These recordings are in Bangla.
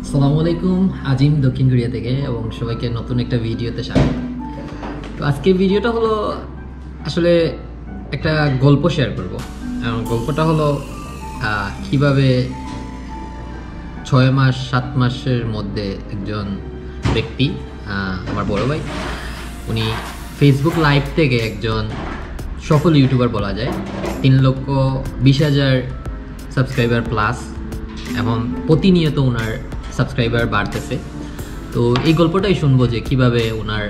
আসসালামু আলাইকুম, আজিম দক্ষিণ কোরিয়া থেকে এবং সবাইকে নতুন একটা ভিডিওতে স্বাগত। তো আজকে ভিডিওটা হলো আসলে একটা গল্প শেয়ার করব। গল্পটা হলো কিভাবে 6 মাস 7 মাসের মধ্যে একজন ব্যক্তি, আমার বড় ভাই, উনি ফেসবুক লাইভ থেকে একজন সফল ইউটিউবার বলা যায়, 3,20,000 সাবস্ক্রাইবার প্লাস, এবং প্রতিনিয়ত ওনার সাবস্ক্রাইবার বাড়তেছে। তো এই গল্পটাই শুনবো যে কিভাবে ওনার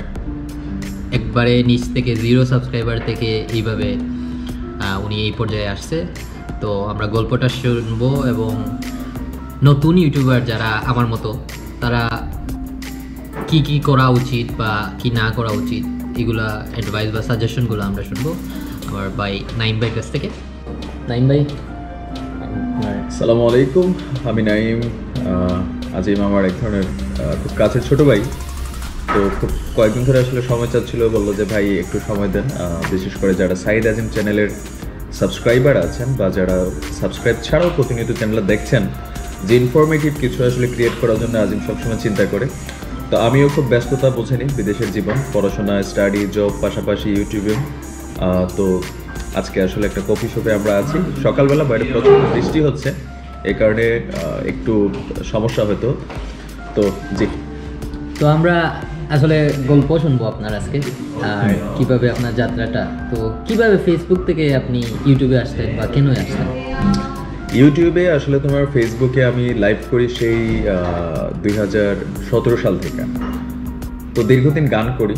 একবারে নিচ থেকে 0 সাবস্ক্রাইবার থেকে এইভাবে উনি এই পর্যায়ে আসছে। তো আমরা গল্পটা শুনবো এবং নতুন ইউটিউবার যারা আমার মতো, তারা কি কি করা উচিত বা কি না করা উচিত, এগুলা অ্যাডভাইস বা সাজেশনগুলো আমরা শুনবো আমার ভাই নাইম ভাইয়ের কাছ থেকে। নাইম ভাই, আসসালামু আলাইকুম, আমি নাইম। আজিম আমার এক ধরনের খুব কাছের ছোট ভাই। তো খুব কয়েকদিন ধরে আসলে সময় চাচ্ছিল, বললো যে ভাই একটু সময় দেন। বিশেষ করে যারা সাইদ আজিম চ্যানেলের সাবস্ক্রাইবার আছেন বা যারা সাবস্ক্রাইব ছাড়াও প্রতিনিয়ত চ্যানেলে দেখছেন, যে ইনফরমেটিভ কিছু আসলে ক্রিয়েট করার জন্য আজিম সবসময় চিন্তা করে। তো আমিও খুব ব্যস্ততা বোঝেনি, বিদেশের জীবন, পড়াশোনা, স্টাডি, জব, পাশাপাশি ইউটিউবে। তো আজকে আসলে একটা কফি শপে আমরা আছি, সকালবেলা বাইরে প্রচুর বৃষ্টি হচ্ছে, এই কারণে একটু সমস্যা হতো। তো জি, তো আমরা আসলে গল্প শুনবো আপনার আজকে, আর কিভাবে আপনার যাত্রাটা, তো কিভাবে ফেসবুক থেকে আপনি ইউটিউবে আসতেন বা কেন আসতেন? ইউটিউবে আসলে তোমার ফেসবুকে আমি লাইভ করি সেই 2017 সাল থেকে। তো দীর্ঘদিন গান করি,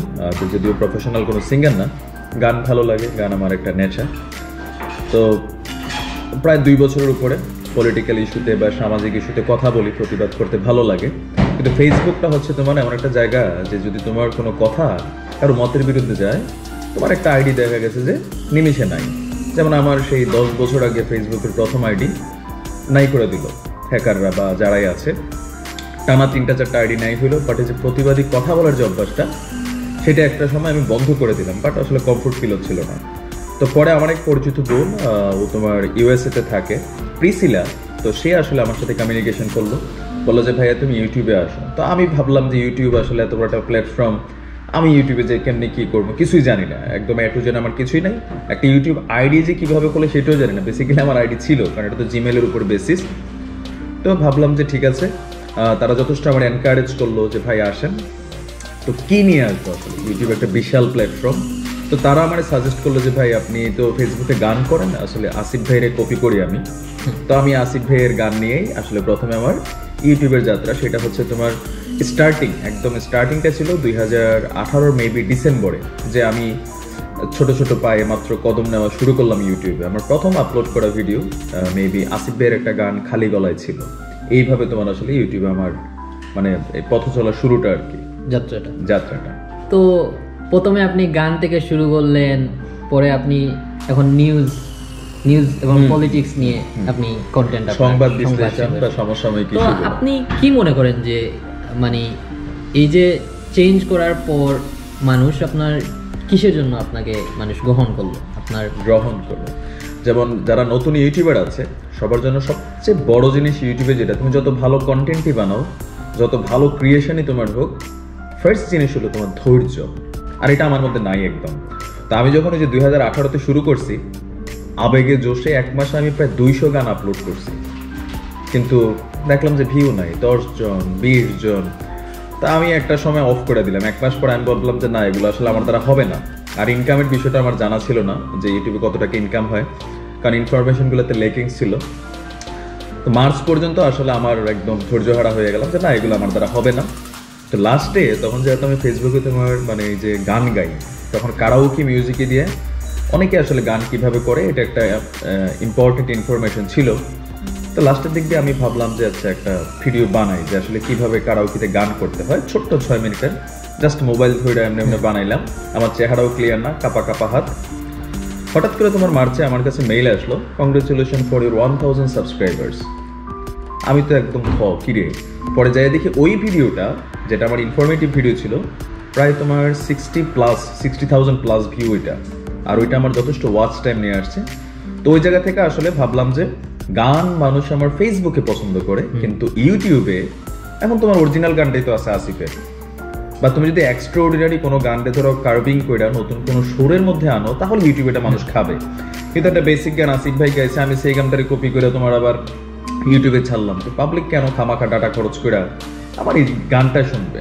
যদিও প্রফেশনাল কোনো সিঙ্গার না, গান ভালো লাগে, গান আমার একটা নেচার। তো প্রায় 2 বছরের উপরে পলিটিক্যাল ইস্যুতে বা সামাজিক ইস্যুতে কথা বলি, প্রতিবাদ করতে ভালো লাগে। কিন্তু ফেসবুকটা হচ্ছে তোমার এমন একটা জায়গা যে যদি তোমার কোনো কথা কারো মতের বিরুদ্ধে যায়, তোমার একটা আইডি দেখা গেছে যে নিমিষে নাই। যেমন আমার সেই 10 বছর আগে ফেসবুকের প্রথম আইডি নাই করে দিল হ্যাকাররা বা যারাই আছে, টানা 3-4টা আইডি নাই হইলো। বাট এই যে প্রতিবাদী কথা বলার যে অভ্যাসটা, সেটা একটা সময় আমি বন্ধ করে দিলাম, বাট আসলে কমফোর্ট ফিল হচ্ছিল না। তো পরে আমার এক পরিচিত বোন, ও তোমার ইউএসএতে থাকে, প্রিসিলা। তো সে আসলে আমার সাথে কমিউনিকেশন করলো, বললো যে ভাইয়া তুমি ইউটিউবে আসো। তো আমি ভাবলাম যে ইউটিউব আসলে এত বড় একটা প্ল্যাটফর্ম, আমি ইউটিউবে যে কেমনি কী করবো কিছুই জানি না, একদম এটুজেন আমার কিছুই নাই। একটা ইউটিউব আইডি যে কীভাবে করলে সেটাও জানি না। বেসিক্যালি আমার আইডি ছিল, কারণ এটা তো জিমেলের উপর বেসিস। তো ভাবলাম যে ঠিক আছে, তারা যথেষ্ট আমার এনকারেজ করলো যে ভাই আসেন। তো কী নিয়ে আসবো, আসলে ইউটিউব একটা বিশাল প্ল্যাটফর্ম। তো তারা আমার সাজেস্ট করলো যে ভাই আপনি তো ফেসবুকে গান করেন, আসলে আসিফ ভাইয়ের কপি করি আমি। তো আমি আসিফ ভাইয়ের গান নিয়েই আসলে প্রথমে আমার ইউটিউবের যাত্রা। সেটা হচ্ছে তোমার একদম স্টার্টিংটা ছিল 2018 মেবি ডিসেম্বরে, যে আমি ছোট ছোট পায়ে মাত্র কদম নেওয়া শুরু করলাম ইউটিউবে। আমার প্রথম আপলোড করা ভিডিও মেবি আসিফ ভাইয়ের একটা গান খালি গলায় ছিল। এইভাবে তোমার আসলে ইউটিউবে আমার মানে এই পথ চলার শুরুটা আর কি, যাত্রাটা। তো প্রথমে আপনি গান থেকে শুরু করলেন, পরে আপনি এখন নিউজ এবং পলিটিক্স নিয়ে আপনি কন্টেন্ট, সংবাদ বিশ্লেষণ বা সমসাময়িক ইস্যু। তো আপনি কি মনে করেন যে মানে এই যে চেঞ্জ করার পর মানুষ আপনার কিসের জন্য আপনাকে মানুষ গ্রহণ করলো? যেমন যারা নতুন ইউটিউবার আছে, সবার জন্য সবচেয়ে বড় জিনিস ইউটিউবে যেটা, তুমি যত ভালো কন্টেন্টই বানাও, যত ভালো ক্রিয়েশনই তোমার হোক, ফার্স্ট জিনিস হলো তোমার ধৈর্য। আর এটা আমার মধ্যে নাই একদম। তো আমি যখন ওই যে 2018-তে শুরু করছি, আবেগে জোশে 1 মাসে আমি প্রায় 200 গান আপলোড করছি, কিন্তু দেখলাম যে ভিউ নাই, 10 জন 20 জন। তা আমি একটা সময় অফ করে দিলাম। 1 মাস পরে আমি ভাবলাম যে না, এগুলো আসলে আমার দ্বারা হবে না। আর ইনকামের বিষয়টা আমার জানা ছিল না যে ইউটিউবে কত টাকা ইনকাম হয়, কারণ ইনফরমেশনগুলোতে লেকিংস ছিল। তো মার্চ পর্যন্ত আসলে আমার একদম ধৈর্যহারা হয়ে গেলাম যে না, এগুলো আমার দ্বারা হবে না। তো লাস্টে তখন যেহেতু আমি ফেসবুকে তোমার মানে এই যে গান গাই, তখন কারাওকে মিউজিকে দিয়ে অনেকে আসলে গান কিভাবে করে, এটা একটা ইম্পর্টেন্ট ইনফরমেশন ছিল। তো লাস্টের দিক দিয়ে আমি ভাবলাম যে আচ্ছা একটা ভিডিও বানাই, যে আসলে কিভাবে কারাওকিতে গান করতে হয়, ছোট্ট 6 মিনিটের, জাস্ট মোবাইল ধরে এমনি এমনি বানাইলাম। আমার চেহারাও ক্লিয়ার না, কাপা কাপা হাত। হঠাৎ করে তোমার মার্চে আমার কাছে মেইল আসলো, কংগ্রেচুলেশন ফর ইউর 1000 সাবস্ক্রাইবার্স। আমি তো একদম কিরে। পরে যাই দেখি ওই ভিডিওটা, যেটা আমার ইনফরমেটিভ ভিডিও ছিল, প্রায় তোমার 60,000 প্লাস ভিউ ওইটা, আর ওইটা আমার যথেষ্ট ওয়াচ টাইম নিয়ে আসছে। তো ওই জায়গা থেকে আসলে ভাবলাম যে গান মানুষ আমার ফেসবুকে পছন্দ করে, কিন্তু ইউটিউবে এখন তোমার অরিজিনাল গানটাই তো আছে আসিফের, বা তুমি যদি এক্সট্রাঅর্ডিনারি কোনো গানটা ধরো কার্ভিং করে নতুন কোনো সুরের মধ্যে আনো, তাহলে ইউটিউবে এটা মানুষ খাবে। কিন্তু একটা বেসিক গান আসিফ ভাই গাইছে, আমি সেই গানটারে কপি করে তোমার আবার ইউটিউবে ছাড়লাম, তো পাবলিক কেন খামাখা ডাটা খরচ করে আমার এই গানটা শুনবে?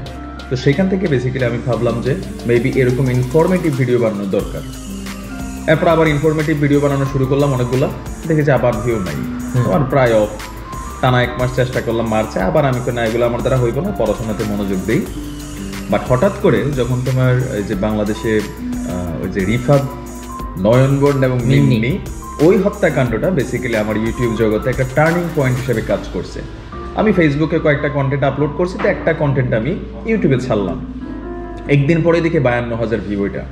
তো সেখান থেকে বেসিক্যালি আমি ভাবলাম যে মেবি এরকম ইনফরমেটিভ ভিডিও বানানোর দরকার। এরপর আবার ইনফরমেটিভ ভিডিও বানানো শুরু করলাম অনেকগুলো, দেখেছি আবার ভিউ নাই, আমার প্রায় অফ। টানা 1 মাস চেষ্টা করলাম মার্চে, আবার আমি না এগুলো আমার দ্বারা হইব না, পড়াশোনাতে মনোযোগ দিই। বাট হঠাৎ করে যখন তোমার এই যে বাংলাদেশে ওই যে রিফাত, নয়নবর্ণ এবং মিন্নি, ওই হত্যাকাণ্ডটা বেসিক্যালি আমার ইউটিউব জগতে একটা টার্নিং পয়েন্ট হিসেবে কাজ করছে। আমি ফেসবুকে কয়েকটা কন্টেন্ট আপলোড করছি, তো একটা কন্টেন্ট আমি ইউটিউবে ছাড়লাম, একদিন পরে দেখে 52,000 ভিউ, ওইটা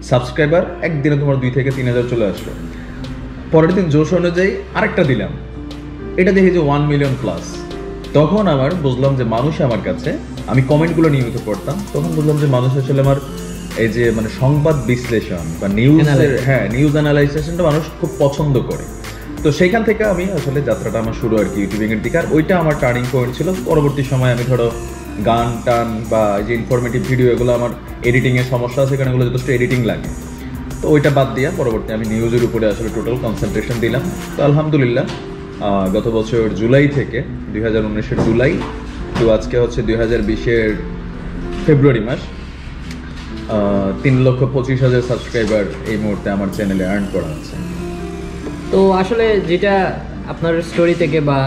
সাবস্ক্রাইবার একদিনে তোমার 2 থেকে 3,000 চলে আসলো। পরের দিন জোশ অনুযায়ী আরেকটা দিলাম, এটা দেখি যে 1 মিলিয়ন প্লাস। তখন আমার বুঝলাম যে মানুষ আমার কাছে, আমি কমেন্টগুলো নিয়মিত পড়তাম, তখন বুঝলাম যে মানুষ আসলে আমার এই যে মানে সংবাদ বিশ্লেষণ বা নিউজ অ্যানালাইসিসটা মানুষ খুব পছন্দ করে। তো সেইখান থেকে আমি আসলে যাত্রাটা আমার শুরু আর কি ইউটিউবিং এর দিকে। আর ওইটা আমার টার্নিং পয়েন্ট ছিল। পরবর্তী সময় আমি ধরো গান টান বা যে ইনফরমেটিভ ভিডিও, এগুলো আমার এডিটিং এর সমস্যা আছে, কারণ এগুলো যথেষ্ট এডিটিং লাগে, তো ওইটা বাদ দিয়ে পরবর্তী আমি নিউজের উপরে আসলে টোটাল কনসেন্ট্রেশন দিলাম। তো আলহামদুলিল্লাহ গত বছর জুলাই থেকে 2019-এর জুলাই তো আজকে হচ্ছে 2020-এর ফেব্রুয়ারি মাস, 3,25,000 সাবস্ক্রাইবার এই মুহূর্তে আমার চ্যানেলে আর্ন করা আছে। তো আসলে যেটা আপনার স্টোরি থেকে বা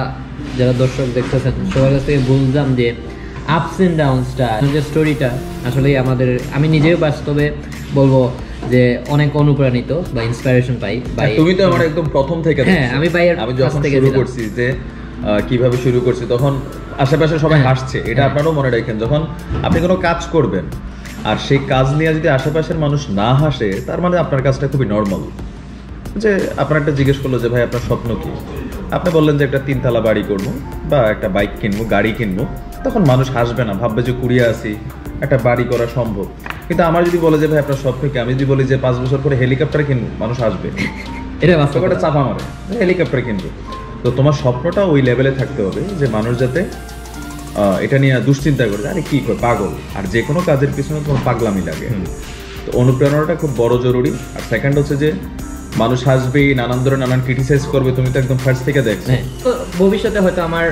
যারা দর্শক দেখতেছেন সবার কাছ থেকে বুঝলাম যে আপস এন্ড ডাউনসটা, যে স্টোরিটা আসলে আমাদের, আমি নিজেও বাস্তবে বলবো যে অনেক অনুপ্রাণিত বা ইন্সপিরেশন পাই। তুমি তো আমার একদম প্রথম থেকে, হ্যাঁ আমি ভাইয়ের আমি যখন শুরু করছি যে কিভাবে শুরু করছি, তখন আশেপাশে সবাই হাসছে। এটা আপনারাও মনে রাখেন, যখন আপনি কোনো কাজ করবেন আর সেই কাজ নিয়ে যদি আশেপাশের মানুষ না হাসে, তার মানে আপনার কাজটা খুবই নর্মাল। যে আপনার একটা জিজ্ঞেস করলো যে ভাই আপনার স্বপ্ন কি, আপনি বললেন যে একটা 3 তলা বাড়ি করবো বা একটা বাইক কিনবো, গাড়ি কিনবো, তখন মানুষ হাসবে না, ভাববে যে কুড়িয়ে আসি, একটা বাড়ি করা সম্ভব। কিন্তু আমার যদি বলে যে ভাই আপনার স্বপ্ন কি, আমি যদি বলি যে 5 বছর পরে হেলিকপ্টার কিনবো, মানুষ আসবে, এটা বাস্তব, একটা চাপা মারে হেলিকপ্টার কিনবো। তো তোমার স্বপ্নটা ওই লেভেলে থাকতে হবে যে মানুষ যাতে এটা নিয়ে দুশ্চিন্তা করে, আরে কি করে পাগল, আর যে কোনো কাজের পিছনে তোমার পাগলামি লাগে। তো অনুপ্রেরণাটা খুব বড় জরুরি। আর সেকেন্ড হচ্ছে যে মানুষ হাসবে, নানান ধরনের নানান ক্রিটিসাইজ করবে, তুমি তো একদম ফার্স্ট থেকে দেখছো। তো ভবিষ্যতে হয়তো আমার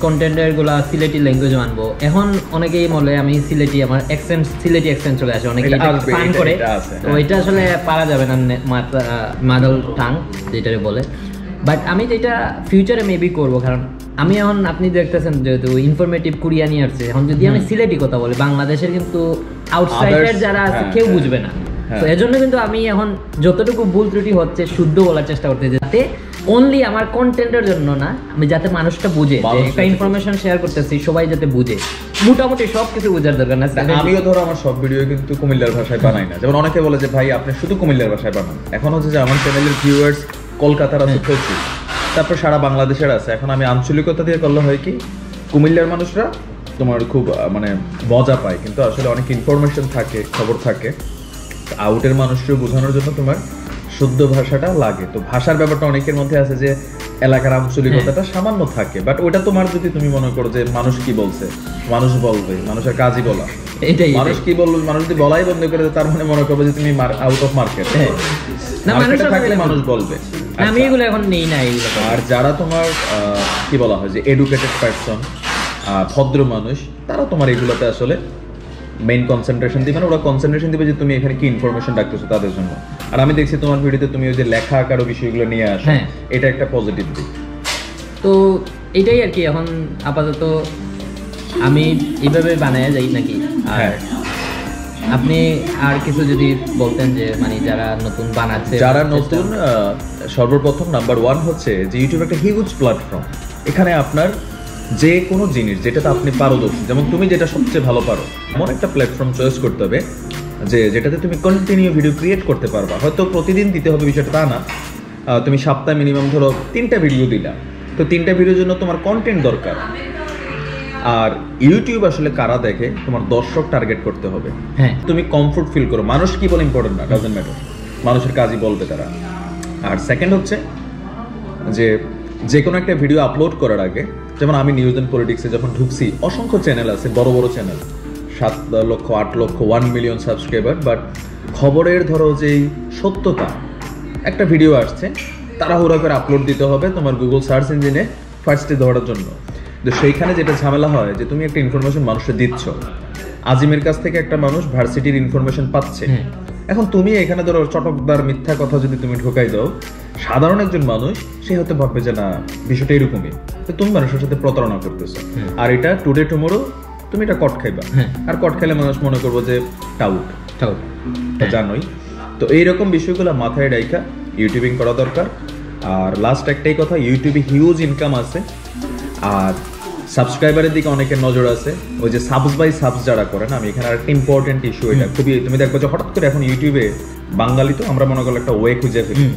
কন্টেন্টের গুলা সিলেটি ল্যাঙ্গুয়েজ আনবো। এখন অনেকেই বলে আমি সিলেটি, আমার অ্যাকসেন্ট সিলেটি অ্যাকসেন্ট চলে আসে, অনেকে ফান করে, তো এটা আসলে পারা যাবে না, মাদার টাং যেটারে বলে। বাট আমি যেটা ফিউচারে মেবি করবো, কারণ আমি এখন আপনি দেখতেছেন যেহেতু ইনফরমেটিভ কুরিয়া নিয়ে আসছে, এখন যদি আমি সিলেটি কথা বলি, বাংলাদেশের কিন্তু আউটসাইডার যারা আছে কেউ বুঝবে না। তো এজন্য কিন্তু আমি এখন যতটুকু ভুল ত্রুটি হচ্ছে শুদ্ধ বলার চেষ্টা করতে, যাতে অনলি আমার কন্টেন্টের জন্য না, আমি যাতে মানুষটা বুঝে যে একটা ইনফরমেশন শেয়ার করতেছি, সবাই যাতে বুঝে, মোটামুটি সবকিছু বোঝার দরকার না। আমিও ধরো আমার সব ভিডিও কিন্তু কুমিল্লার ভাষায় বানাই না, যেমন অনেকে বলে যে ভাই আপনি শুধু কুমিল্লার ভাষায় বানান। এখন হচ্ছে যে আমার চ্যানেলের ভিউয়ার্স কলকাতার আছে প্রচুর, তারপর সারা বাংলাদেশের আছে। এখন আমি আঞ্চলিকতা দিয়ে করলে হয় কি, কুমিল্লার মানুষরা তোমার খুব মানে মজা পায়, কিন্তু আসলে অনেক ইনফরমেশন থাকে, খবর থাকে, আউটের মানুষকে বোঝানোর জন্য তোমার শুদ্ধ ভাষাটা লাগে। তো ভাষার ব্যাপারটা অনেকের মধ্যে আছে যে এলাকার আঞ্চলিকতাটা সামান্য থাকে, বাট ওটা তোমার যদি তুমি মনে করো যে মানুষ কি বলছে, মানুষ বলবে, মানুষের কাজই বলা, মানুষ কি বলবে, মানুষ যদি বলাই বন্ধ করে তার মানে মনে করবে যে তুমি আউট অফ মার্কেট, থাকলে মানুষ বলবে। আমি এগুলো এখন নেই না এইগুলো। আর যারা তোমার কি বলা হয় যে এডুকেটেড পারসন, ভদ্র মানুষ, তারা তোমার এগুলোতে আসলে মেইন কনসেন্ট্রেশন দিবে না, ওরা কনসেন্ট্রেশন দিবে যে তুমি এখানে কি ইনফরমেশন রাখতেছো তাদের জন্য। আর আমি দেখছি তোমার ভিডিওতে তুমি ওই যে লেখা আকারও বিষয়গুলো নিয়ে আসো, এটা একটা পজিটিভ দিক। তো এটাই আর কি, এখন আপাতত আমি এইভাবে বানায়া যাই নাকি। আর আপনি আর কিছু যদি বলতেন যে মানে যারা নতুন বানাচ্ছে, যারা নতুন, সর্বপ্রথম নাম্বার 1 হচ্ছে যে ইউটিউব একটা হিউজ প্ল্যাটফর্ম। এখানে আপনার যে কোনো জিনিস যেটাতে আপনি পারদর্শী, যেমন তুমি যেটা সবচেয়ে ভালো পারো, এমন একটা প্ল্যাটফর্ম চয়েস করতে হবে যে যেটাতে তুমি কন্টিনিউ ভিডিও ক্রিয়েট করতে পারবা। হয়তো প্রতিদিন দিতে হবে বিষয়টা তা না, তুমি সপ্তাহে মিনিমাম ধরো 3টা ভিডিও দিলা, তো 3টা ভিডিওর জন্য তোমার কন্টেন্ট দরকার। আর ইউটিউব আসলে কারা দেখে, তোমার দর্শক টার্গেট করতে হবে। তুমি কমফোর্ট ফিল করো, মানুষ কি বলে ইম্পর্টেন্ট না, ডাজন্ট ম্যাটার, মানুষের কাজই বলবে তারা। আর সেকেন্ড হচ্ছে যে কোনো একটা ভিডিও আপলোড করার আগে যেমন আমি নিউজ অ্যান্ড পলিটিক্সে যখন ঢুকছি, অসংখ্য চ্যানেল আছে, বড় বড় চ্যানেল, 7 লক্ষ 8 লক্ষ 1 মিলিয়ন সাবস্ক্রাইবার, বাট খবরের ধরো যেই সত্যতা, একটা ভিডিও আসছে তাড়াহুড়া করে আপলোড দিতে হবে তোমার গুগল সার্চ ইঞ্জিনে ফার্স্টে ধরার জন্য। তো সেইখানে যেটা ঝামেলা হয় যে তুমি একটা ইনফরমেশন মানুষকে দিচ্ছ, আজিমের কাছ থেকে একটা মানুষ ভার্সিটির ইনফরমেশন পাচ্ছে, এখন তুমি এখানে ধরো চটকদার মিথ্যা কথা যদি তুমি ঢোকাই দাও, সাধারণ একজন মানুষ সে হতে ভাববে যে না বিষয়টা এরকমই, তো তুমি মানুষের সাথে প্রতারণা করতেছো। আর এটা টুডে টুমোরো তুমি এটা কট খাইবা, আর কট খাইলে মানুষ মনে করবো যে টাউট জানোই। তো এইরকম বিষয়গুলো মাথায় রাখা ইউটিউবিং করা দরকার। আর লাস্ট একটাই কথা, ইউটিউবে হিউজ ইনকাম আছে, আর সাবস্ক্রাইবারের দিকে অনেকের নজর আছে, ওই যে সাবস বাই সাবস যারা করেন। আমি এখানে একটা ইম্পর্টেন্ট ইস্যু, এটা খুবই, তুমি দেখবো যে হঠাৎ করে এখন ইউটিউবে বাঙালি তো আমরা মনে করলে একটা ওয়ে খুঁজে ফেলি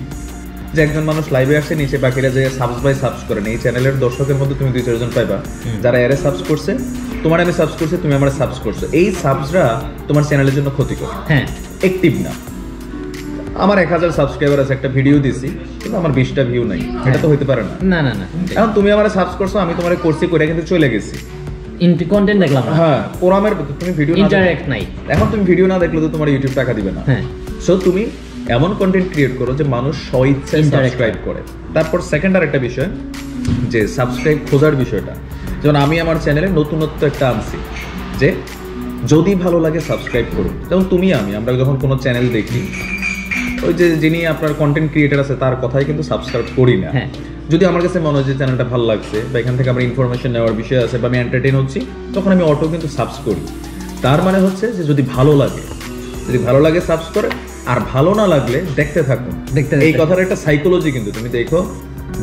যে একজন মানুষ লাইভে আসছে, নিচে বাকিরা যে সাবস বাই সাবস করেন। এই চ্যানেলের দর্শকের মধ্যে তুমি 2-4 জন পাইবা যারা এরে সাবস করছে, তোমার আমি সাবস করছে, তুমি আমার সাবস করছো। এই সাবসরা তোমার চ্যানেলের জন্য ক্ষতিকর, হ্যাঁ অ্যাক্টিভ না। আমার 1000 সাবস্ক্রাইবার আছে, একটা ভিডিও দিছি কিন্তু আমার 20টা ভিউ নাই, এটা তো হইতে পারে না। না না না, এখন তুমি আমারে সাবস করছো, আমি তোমারে করছি করে কিন্তু চলে গেছি, কন্টেন্ট দেখলাম, হ্যাঁ কোরামের তুমি ভিডিও ইন্টারঅ্যাক্ট নাই। এখন তুমি ভিডিও না দেখলে তো তোমার ইউটিউব টাকা দিবে না। সো তুমি এমন কন্টেন্ট ক্রিয়েট করো যে মানুষ স্বইচ্ছায় সাবস্ক্রাইব করে। তারপর সেকেন্ড আর একটা বিষয় যে সাবস্ক্রাইব খোঁজার বিষয়টা, যেমন আমি আমার চ্যানেলে নতুনত্ব একটা আনছি যে যদি ভালো লাগে সাবস্ক্রাইব করুন। যেমন তুমি আমরা যখন কোনো চ্যানেল দেখি, ওই যে যিনি আপনার কন্টেন্ট ক্রিয়েটার আছে তার কথাই কিন্তু সাবস্ক্রাইব করি না। যদি আমার কাছে মনে হয় যে চ্যানেলটা ভালো লাগছে বা এখান থেকে আমার ইনফরমেশন নেওয়ার বিষয় আছে বা আমি এন্টারটেইন হচ্ছি, তখন আমি অটো কিন্তু সাবস করি। তার মানে হচ্ছে যে যদি ভালো লাগে সাবস করে, আর ভালো না লাগলে দেখতে থাকুন। এই কথার একটা সাইকোলজি কিন্তু তুমি দেখো,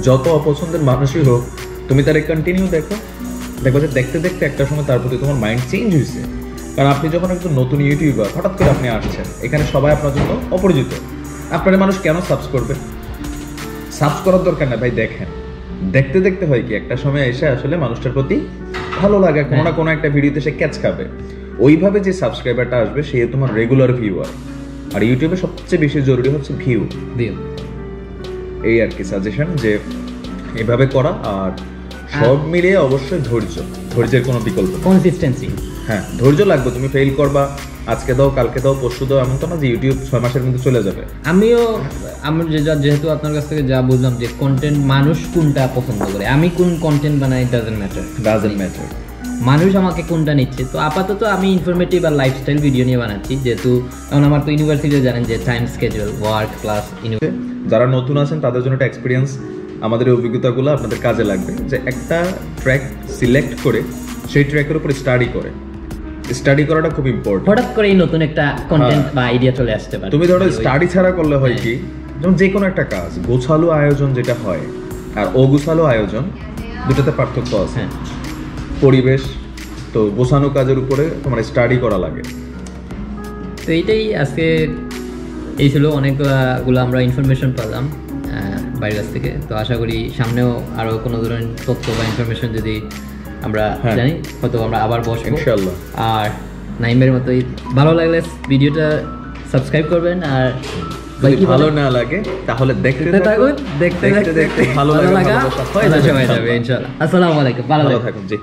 যত অপছন্দের মানুষই হোক তুমি তার কন্টিনিউ দেখো, দেখো যে দেখতে দেখতে একটা সময় তার প্রতি তোমার মাইন্ড চেঞ্জ হয়েছে। কারণ আপনি যখন একজন নতুন ইউটিউবার, হঠাৎ করে আপনি আসছেন, এখানে সবাই আপনার জন্য অপরিচিত, আপনার মানুষ কেন সাবস করবে? সাবস করার দরকার না ভাই, দেখেন দেখতে দেখতে হয় কি একটা সময় এসে আসলে মানুষটার প্রতি ভালো লাগে, কোনো না কোনো একটা ভিডিওতে সে ক্যাচ খাবে। ওইভাবে যে সাবস্ক্রাইবারটা আসবে সে তোমার রেগুলার ভিউয়ার। আর ইউটিউবে সবচেয়ে বেশি জরুরি হচ্ছে ভিউ। এই আর কি সাজেশন যে এভাবে করা। আর সব মিলিয়ে অবশ্যই ধৈর্যের কোনো বিকল্প, কনসিস্টেন্সি। হ্যাঁ ধৈর্য লাগবে, তুমি ফেল করবা, আজকে দাও কালকে দাও পরশু দাও, এমন তো না যে ইউটিউব 6 মাসের মধ্যে চলে যাবে। আমি যেহেতু আপনার কাছ থেকে যা বুঝলাম যে কন্টেন্ট মানুষ কোনটা পছন্দ করে, আমি কোন কন্টেন্ট বানাই ডাজন্ট ম্যাটার। মানুষ আমাকে কোনটা নিচ্ছে। তো আপাতত আমি ইনফরমেটিভ আর লাইফস্টাইল ভিডিও নিয়ে বানাচ্ছি, যেহেতু এখন আমার তো ইউনিভার্সিটিতে জানেন যে টাইম স্কেজুয়াল, ওয়ার্ক প্লাস যারা নতুন আছেন তাদের জন্য একটা এক্সপিরিয়েন্স, আমাদের এই অভিজ্ঞতাগুলো আপনাদের কাজে লাগবে। যে একটা ট্র্যাক সিলেক্ট করে সেই ট্র্যাকের উপর স্টাডি করাটা খুব ইম্পর্টেন্ট। হঠাৎ করেই নতুন একটা কন্টেন্ট বা আইডিয়া চলে আসতে পারে। তুমি ধরো স্টাডি ছাড়া করলে হয় কি, যেমন যে কোনো একটা কাজ গোছালো আয়োজন যেটা হয় আর অগোছালো আয়োজন, দুটোতে পার্থক্য আছে। পরিবেশ তো গোছানো কাজের উপরে তোমার স্টাডি করা লাগে। তো এইটাই আজকে এই ছিল, অনেকগুলো আমরা ইনফরমেশন পেলাম বাইরের কাছ থেকে। তো আশা করি সামনেও আরো কোনো ধরনের তথ্য বা ইনফরমেশন যদি আমরা জানি, হয়তো আমরা আবার বসবো ইনশাআল্লাহ। আর নাইমের মতোই ভালো লাগলে ভিডিওটা সাবস্ক্রাইব করবেন, আর যদি ভালো না লাগে তাহলে দেখতে থাকুন, দেখতে ভালো লাগা হয়ে যাবে ইনশাআল্লাহ। আসসালামু আলাইকুম, ভালো থাকুন। জি।